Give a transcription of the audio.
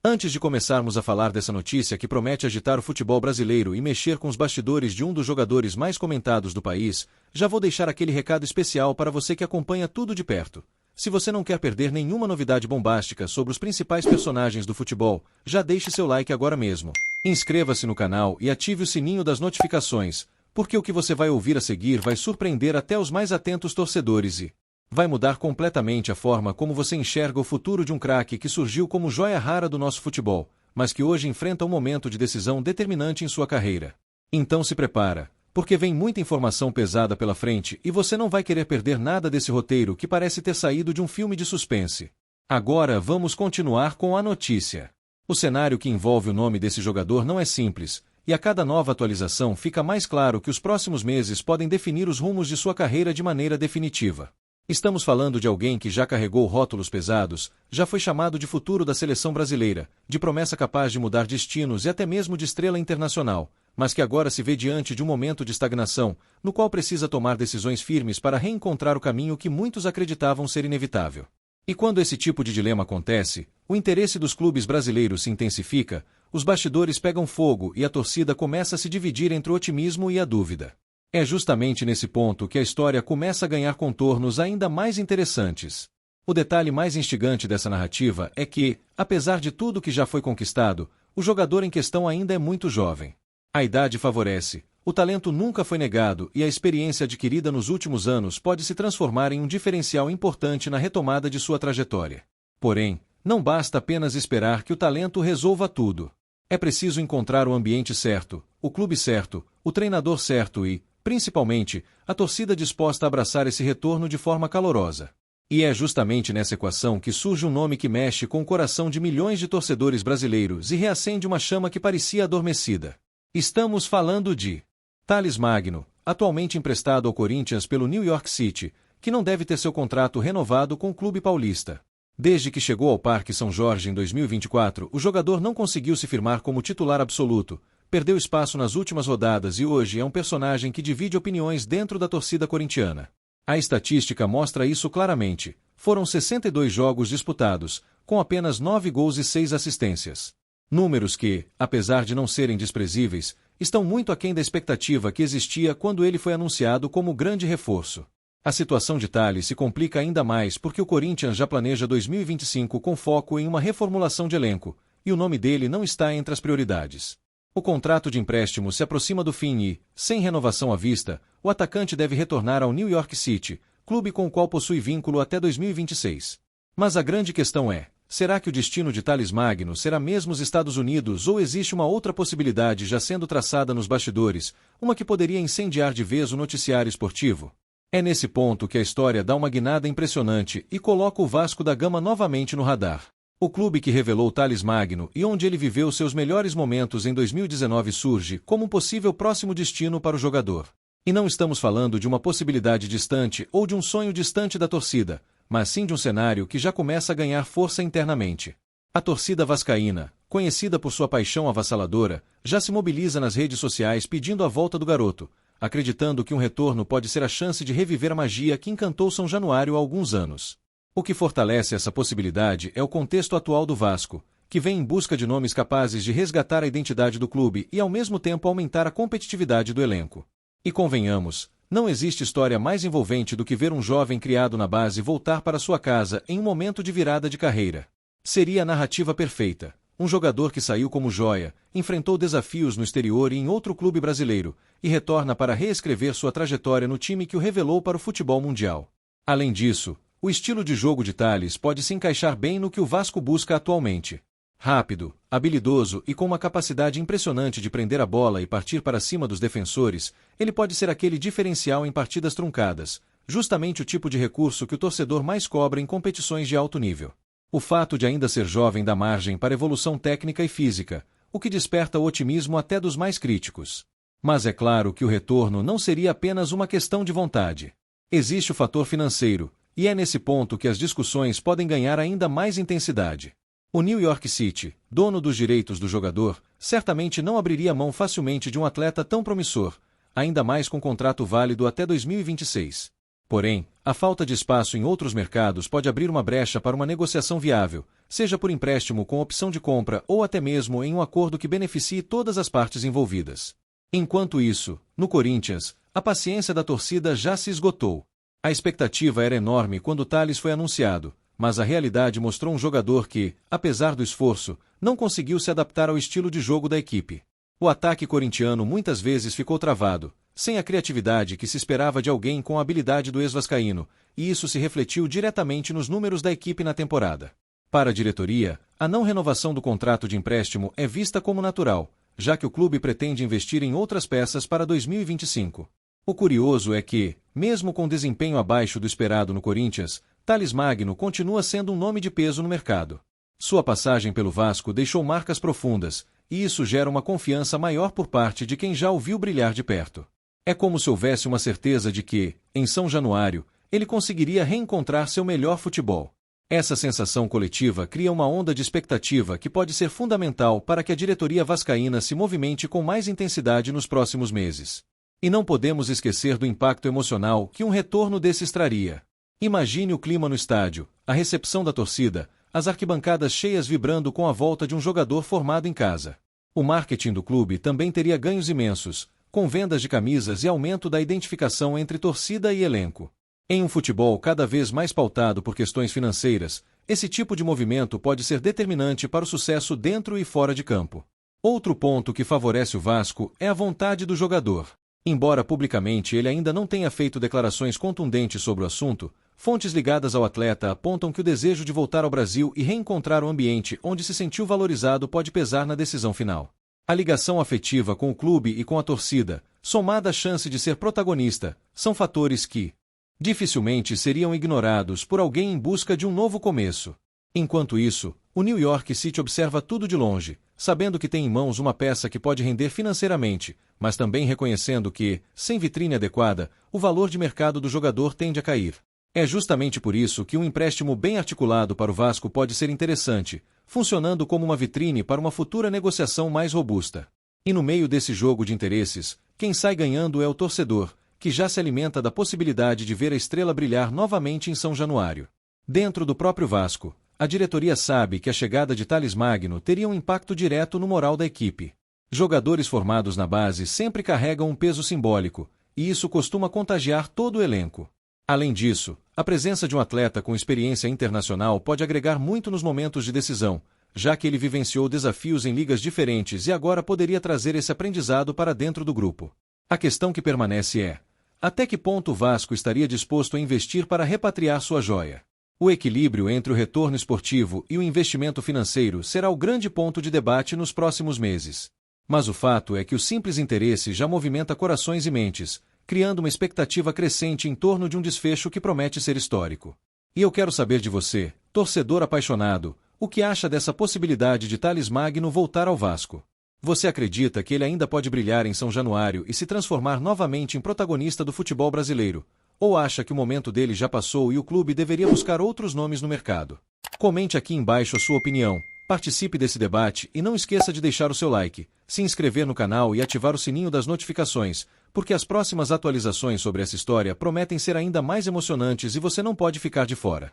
Antes de começarmos a falar dessa notícia que promete agitar o futebol brasileiro e mexer com os bastidores de um dos jogadores mais comentados do país, já vou deixar aquele recado especial para você que acompanha tudo de perto. Se você não quer perder nenhuma novidade bombástica sobre os principais personagens do futebol, já deixe seu like agora mesmo. Inscreva-se no canal e ative o sininho das notificações, porque o que você vai ouvir a seguir vai surpreender até os mais atentos torcedores e vai mudar completamente a forma como você enxerga o futuro de um craque que surgiu como joia rara do nosso futebol, mas que hoje enfrenta um momento de decisão determinante em sua carreira. Então se prepara, porque vem muita informação pesada pela frente e você não vai querer perder nada desse roteiro que parece ter saído de um filme de suspense. Agora vamos continuar com a notícia. O cenário que envolve o nome desse jogador não é simples, e a cada nova atualização fica mais claro que os próximos meses podem definir os rumos de sua carreira de maneira definitiva. Estamos falando de alguém que já carregou rótulos pesados, já foi chamado de futuro da seleção brasileira, de promessa capaz de mudar destinos e até mesmo de estrela internacional, mas que agora se vê diante de um momento de estagnação, no qual precisa tomar decisões firmes para reencontrar o caminho que muitos acreditavam ser inevitável. E quando esse tipo de dilema acontece, o interesse dos clubes brasileiros se intensifica, os bastidores pegam fogo e a torcida começa a se dividir entre o otimismo e a dúvida. É justamente nesse ponto que a história começa a ganhar contornos ainda mais interessantes. O detalhe mais instigante dessa narrativa é que, apesar de tudo que já foi conquistado, o jogador em questão ainda é muito jovem. A idade favorece, o talento nunca foi negado e a experiência adquirida nos últimos anos pode se transformar em um diferencial importante na retomada de sua trajetória. Porém, não basta apenas esperar que o talento resolva tudo. É preciso encontrar o ambiente certo, o clube certo, o treinador certo e, principalmente, a torcida disposta a abraçar esse retorno de forma calorosa. E é justamente nessa equação que surge um nome que mexe com o coração de milhões de torcedores brasileiros e reacende uma chama que parecia adormecida. Estamos falando de Thales Magno, atualmente emprestado ao Corinthians pelo New York City, que não deve ter seu contrato renovado com o clube paulista. Desde que chegou ao Parque São Jorge em 2024, o jogador não conseguiu se firmar como titular absoluto, perdeu espaço nas últimas rodadas e hoje é um personagem que divide opiniões dentro da torcida corintiana. A estatística mostra isso claramente. Foram 62 jogos disputados, com apenas 9 gols e 6 assistências. Números que, apesar de não serem desprezíveis, estão muito aquém da expectativa que existia quando ele foi anunciado como grande reforço. A situação de Thales se complica ainda mais porque o Corinthians já planeja 2025 com foco em uma reformulação de elenco, e o nome dele não está entre as prioridades. O contrato de empréstimo se aproxima do fim e, sem renovação à vista, o atacante deve retornar ao New York City, clube com o qual possui vínculo até 2026. Mas a grande questão é, será que o destino de Thales Magno será mesmo os Estados Unidos ou existe uma outra possibilidade já sendo traçada nos bastidores, uma que poderia incendiar de vez o noticiário esportivo? É nesse ponto que a história dá uma guinada impressionante e coloca o Vasco da Gama novamente no radar. O clube que revelou Thales Magno e onde ele viveu seus melhores momentos em 2019 surge como um possível próximo destino para o jogador. E não estamos falando de uma possibilidade distante ou de um sonho distante da torcida, mas sim de um cenário que já começa a ganhar força internamente. A torcida vascaína, conhecida por sua paixão avassaladora, já se mobiliza nas redes sociais pedindo a volta do garoto, acreditando que um retorno pode ser a chance de reviver a magia que encantou São Januário há alguns anos. O que fortalece essa possibilidade é o contexto atual do Vasco, que vem em busca de nomes capazes de resgatar a identidade do clube e ao mesmo tempo aumentar a competitividade do elenco. E convenhamos, não existe história mais envolvente do que ver um jovem criado na base voltar para sua casa em um momento de virada de carreira. Seria a narrativa perfeita. Um jogador que saiu como joia, enfrentou desafios no exterior e em outro clube brasileiro, e retorna para reescrever sua trajetória no time que o revelou para o futebol mundial. Além disso, o estilo de jogo de Thales pode se encaixar bem no que o Vasco busca atualmente. Rápido, habilidoso e com uma capacidade impressionante de prender a bola e partir para cima dos defensores, ele pode ser aquele diferencial em partidas truncadas, justamente o tipo de recurso que o torcedor mais cobra em competições de alto nível. O fato de ainda ser jovem dá margem para evolução técnica e física, o que desperta o otimismo até dos mais críticos. Mas é claro que o retorno não seria apenas uma questão de vontade. Existe o fator financeiro, e é nesse ponto que as discussões podem ganhar ainda mais intensidade. O New York City, dono dos direitos do jogador, certamente não abriria mão facilmente de um atleta tão promissor, ainda mais com contrato válido até 2026. Porém, A falta de espaço em outros mercados pode abrir uma brecha para uma negociação viável, seja por empréstimo com opção de compra ou até mesmo em um acordo que beneficie todas as partes envolvidas. Enquanto isso, no Corinthians, a paciência da torcida já se esgotou. A expectativa era enorme quando Tales foi anunciado, mas a realidade mostrou um jogador que, apesar do esforço, não conseguiu se adaptar ao estilo de jogo da equipe. O ataque corintiano muitas vezes ficou travado, sem a criatividade que se esperava de alguém com a habilidade do ex-vascaíno, e isso se refletiu diretamente nos números da equipe na temporada. Para a diretoria, a não renovação do contrato de empréstimo é vista como natural, já que o clube pretende investir em outras peças para 2025. O curioso é que, mesmo com desempenho abaixo do esperado no Corinthians, Tales Magno continua sendo um nome de peso no mercado. Sua passagem pelo Vasco deixou marcas profundas, e isso gera uma confiança maior por parte de quem já o viu brilhar de perto. É como se houvesse uma certeza de que, em São Januário, ele conseguiria reencontrar seu melhor futebol. Essa sensação coletiva cria uma onda de expectativa que pode ser fundamental para que a diretoria vascaína se movimente com mais intensidade nos próximos meses. E não podemos esquecer do impacto emocional que um retorno desses traria. Imagine o clima no estádio, a recepção da torcida, as arquibancadas cheias vibrando com a volta de um jogador formado em casa. O marketing do clube também teria ganhos imensos, com vendas de camisas e aumento da identificação entre torcida e elenco. Em um futebol cada vez mais pautado por questões financeiras, esse tipo de movimento pode ser determinante para o sucesso dentro e fora de campo. Outro ponto que favorece o Vasco é a vontade do jogador. Embora publicamente ele ainda não tenha feito declarações contundentes sobre o assunto, fontes ligadas ao atleta apontam que o desejo de voltar ao Brasil e reencontrar o ambiente onde se sentiu valorizado pode pesar na decisão final. A ligação afetiva com o clube e com a torcida, somada à chance de ser protagonista, são fatores que dificilmente seriam ignorados por alguém em busca de um novo começo. Enquanto isso, o New York City observa tudo de longe, sabendo que tem em mãos uma peça que pode render financeiramente, mas também reconhecendo que, sem vitrine adequada, o valor de mercado do jogador tende a cair. É justamente por isso que um empréstimo bem articulado para o Vasco pode ser interessante, funcionando como uma vitrine para uma futura negociação mais robusta. E no meio desse jogo de interesses, quem sai ganhando é o torcedor, que já se alimenta da possibilidade de ver a estrela brilhar novamente em São Januário. Dentro do próprio Vasco, a diretoria sabe que a chegada de Tales Magno teria um impacto direto no moral da equipe. Jogadores formados na base sempre carregam um peso simbólico, e isso costuma contagiar todo o elenco. Além disso, a presença de um atleta com experiência internacional pode agregar muito nos momentos de decisão, já que ele vivenciou desafios em ligas diferentes e agora poderia trazer esse aprendizado para dentro do grupo. A questão que permanece é: até que ponto o Vasco estaria disposto a investir para repatriar sua joia? O equilíbrio entre o retorno esportivo e o investimento financeiro será o grande ponto de debate nos próximos meses. Mas o fato é que o simples interesse já movimenta corações e mentes, criando uma expectativa crescente em torno de um desfecho que promete ser histórico. E eu quero saber de você, torcedor apaixonado, o que acha dessa possibilidade de Tales Magno voltar ao Vasco? Você acredita que ele ainda pode brilhar em São Januário e se transformar novamente em protagonista do futebol brasileiro? Ou acha que o momento dele já passou e o clube deveria buscar outros nomes no mercado? Comente aqui embaixo a sua opinião, participe desse debate e não esqueça de deixar o seu like, se inscrever no canal e ativar o sininho das notificações, porque as próximas atualizações sobre essa história prometem ser ainda mais emocionantes e você não pode ficar de fora.